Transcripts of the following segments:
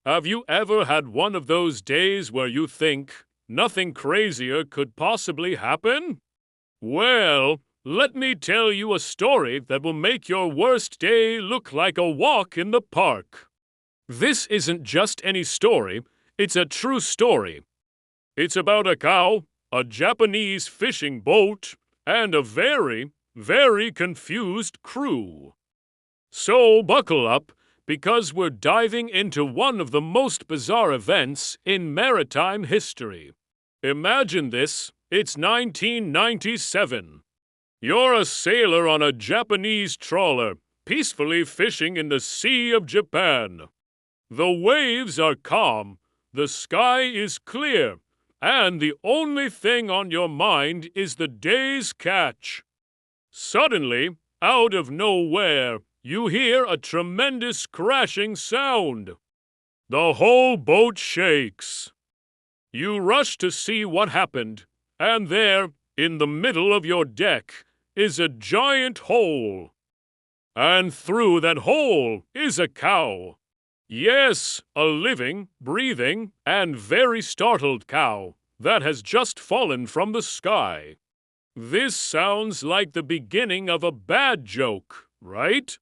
Have you ever had one of those days where you think nothing crazier could possibly happen? Well, let me tell you a story that will make your worst day look like a walk in the park. This isn't just any story, it's a true story. It's about a cow, a Japanese fishing boat, and a very, very confused crew. So buckle up, because we're diving into one of the most bizarre events in maritime history. Imagine this, it's 1997. You're a sailor on a Japanese trawler, peacefully fishing in the Sea of Japan. The waves are calm, the sky is clear, and the only thing on your mind is the day's catch. Suddenly, out of nowhere, you hear a tremendous crashing sound. The whole boat shakes. You rush to see what happened, and there, in the middle of your deck, is a giant hole. And through that hole is a cow. Yes, a living, breathing, and very startled cow that has just fallen from the sky. This sounds like the beginning of a bad joke, right?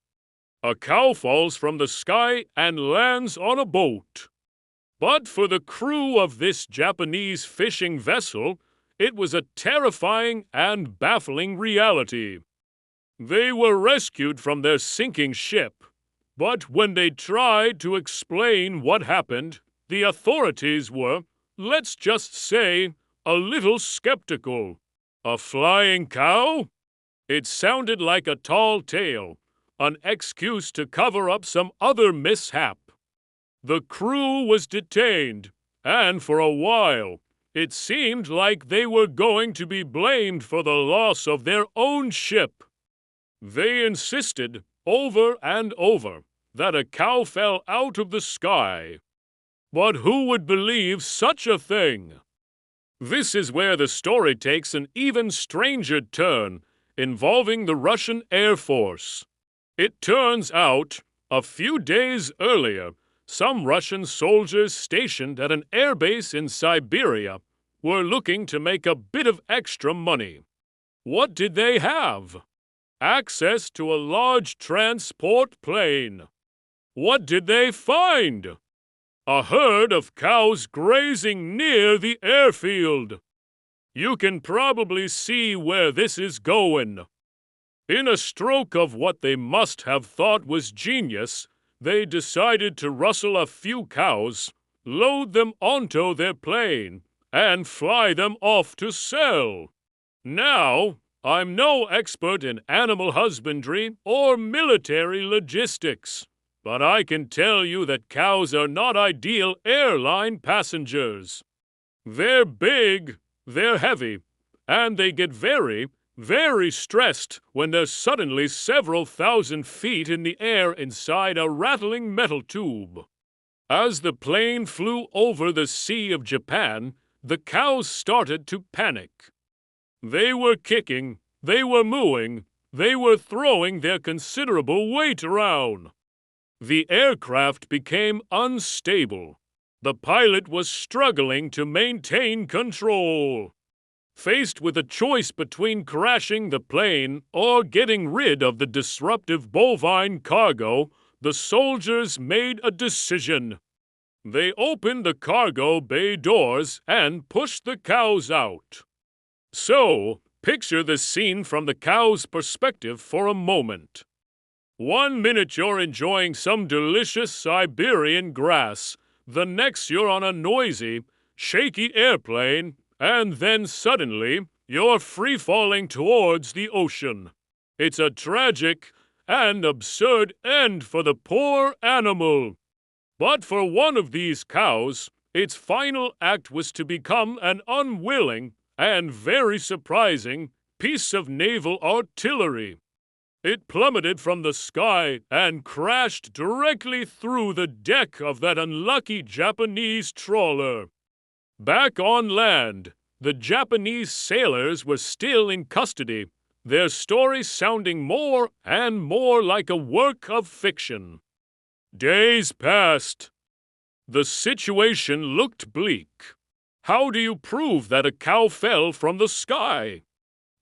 A cow falls from the sky and lands on a boat. But for the crew of this Japanese fishing vessel, it was a terrifying and baffling reality. They were rescued from their sinking ship, but when they tried to explain what happened, the authorities were, let's just say, a little skeptical. A flying cow? It sounded like a tall tale, an excuse to cover up some other mishap. The crew was detained, and for a while, it seemed like they were going to be blamed for the loss of their own ship. They insisted, over and over, that a cow fell out of the sky. But who would believe such a thing? This is where the story takes an even stranger turn, involving the Russian Air Force. It turns out, a few days earlier, some Russian soldiers stationed at an airbase in Siberia were looking to make a bit of extra money. What did they have? Access to a large transport plane. What did they find? A herd of cows grazing near the airfield. You can probably see where this is going. In a stroke of what they must have thought was genius, they decided to rustle a few cows, load them onto their plane, and fly them off to sell. Now, I'm no expert in animal husbandry or military logistics, but I can tell you that cows are not ideal airline passengers. They're big, they're heavy, and they get very, very stressed when they're suddenly several thousand feet in the air inside a rattling metal tube. As the plane flew over the Sea of Japan, the cows started to panic. They were kicking, they were mooing, they were throwing their considerable weight around. The aircraft became unstable. The pilot was struggling to maintain control. Faced with a choice between crashing the plane or getting rid of the disruptive bovine cargo, the soldiers made a decision. They opened the cargo bay doors and pushed the cows out. So, picture the scene from the cow's perspective for a moment. 1 minute you're enjoying some delicious Siberian grass, the next you're on a noisy, shaky airplane, and then suddenly you're free-falling towards the ocean. It's a tragic and absurd end for the poor animal. But for one of these cows, its final act was to become an unwilling and very surprising piece of naval artillery. It plummeted from the sky and crashed directly through the deck of that unlucky Japanese trawler. Back on land, the Japanese sailors were still in custody, their story sounding more and more like a work of fiction. Days passed. The situation looked bleak. How do you prove that a cow fell from the sky?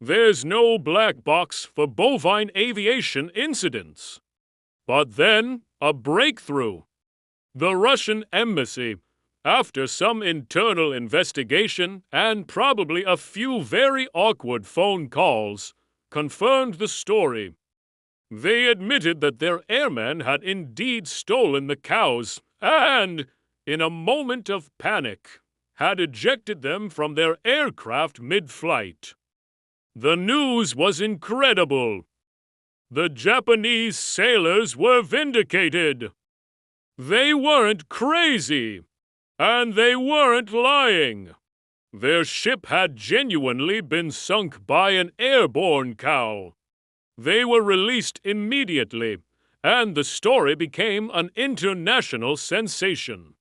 There's no black box for bovine aviation incidents. But then, a breakthrough. The Russian embassy, after some internal investigation and probably a few very awkward phone calls, confirmed the story. They admitted that their airmen had indeed stolen the cows and, in a moment of panic, had ejected them from their aircraft mid-flight. The news was incredible. The Japanese sailors were vindicated. They weren't crazy, and they weren't lying. Their ship had genuinely been sunk by an airborne cow. They were released immediately, and the story became an international sensation.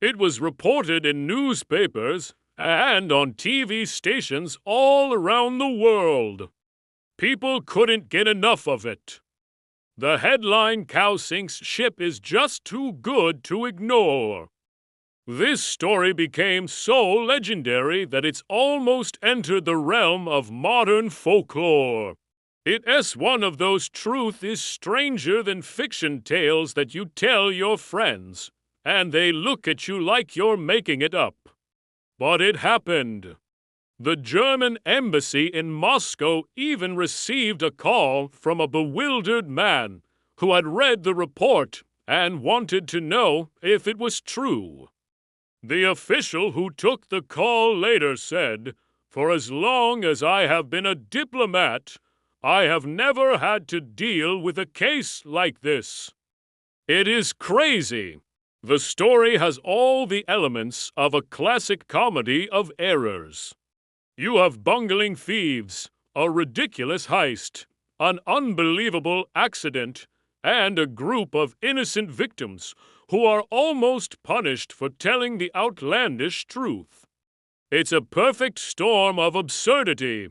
It was reported in newspapers and on TV stations all around the world. People couldn't get enough of it. The headline cow sinks ship is just too good to ignore. This story became so legendary that it's almost entered the realm of modern folklore. It's one of those truth is stranger than fiction tales that you tell your friends, and they look at you like you're making it up. But it happened. The German embassy in Moscow even received a call from a bewildered man who had read the report and wanted to know if it was true. The official who took the call later said, "For as long as I have been a diplomat, I have never had to deal with a case like this." It is crazy. The story has all the elements of a classic comedy of errors. You have bungling thieves, a ridiculous heist, an unbelievable accident, and a group of innocent victims who are almost punished for telling the outlandish truth. It's a perfect storm of absurdity.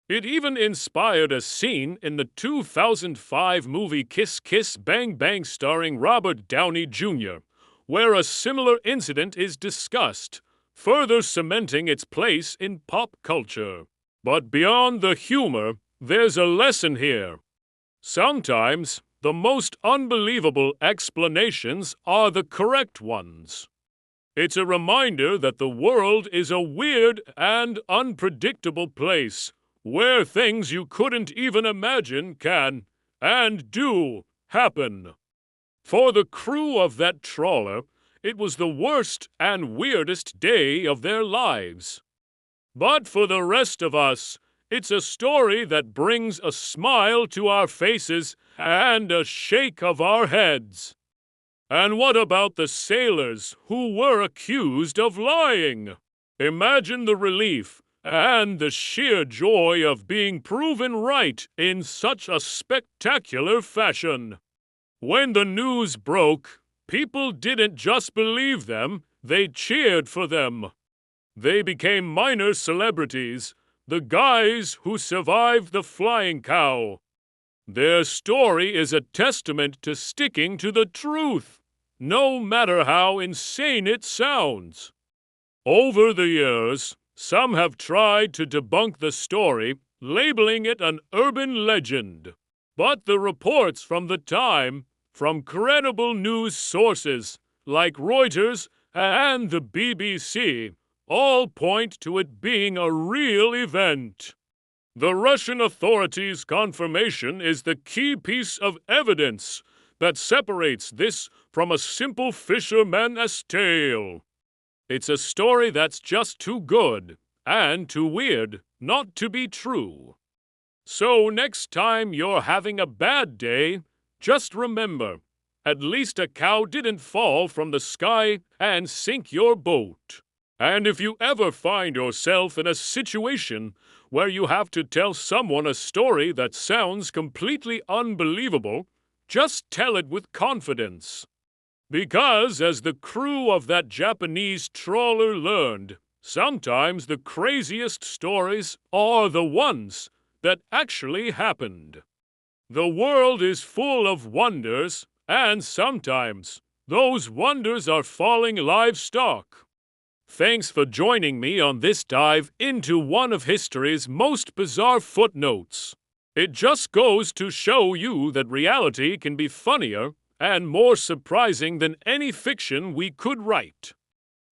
It even inspired a scene in the 2005 movie Kiss Kiss Bang Bang starring Robert Downey Jr., where a similar incident is discussed, further cementing its place in pop culture. But beyond the humor, there's a lesson here. Sometimes, the most unbelievable explanations are the correct ones. It's a reminder that the world is a weird and unpredictable place, where things you couldn't even imagine can, and do, happen. For the crew of that trawler, it was the worst and weirdest day of their lives. But for the rest of us, it's a story that brings a smile to our faces and a shake of our heads. And what about the sailors who were accused of lying? Imagine the relief and the sheer joy of being proven right in such a spectacular fashion. When the news broke, people didn't just believe them, they cheered for them. They became minor celebrities, the guys who survived the flying cow. Their story is a testament to sticking to the truth, no matter how insane it sounds. Over the years, some have tried to debunk the story, labeling it an urban legend. But the reports from the time, from credible news sources like Reuters and the BBC, all point to it being a real event. The Russian authorities' confirmation is the key piece of evidence that separates this from a simple fisherman's tale. It's a story that's just too good and too weird not to be true. So next time you're having a bad day, just remember, at least a cow didn't fall from the sky and sink your boat. And if you ever find yourself in a situation where you have to tell someone a story that sounds completely unbelievable, just tell it with confidence. Because, as the crew of that Japanese trawler learned, sometimes the craziest stories are the ones that actually happened. The world is full of wonders, and sometimes Those wonders are falling livestock. Thanks for joining me on this dive into one of history's most bizarre footnotes. It just goes to show you that reality can be funnier and more surprising than any fiction we could write.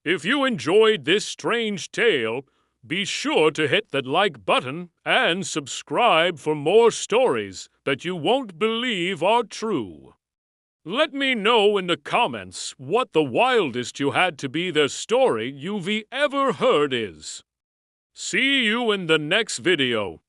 If you enjoyed this strange tale, be sure to hit that like button and subscribe for more stories that you won't believe are true. Let me know in the comments what the wildest you had to be their story you've ever heard is. See you in the next video.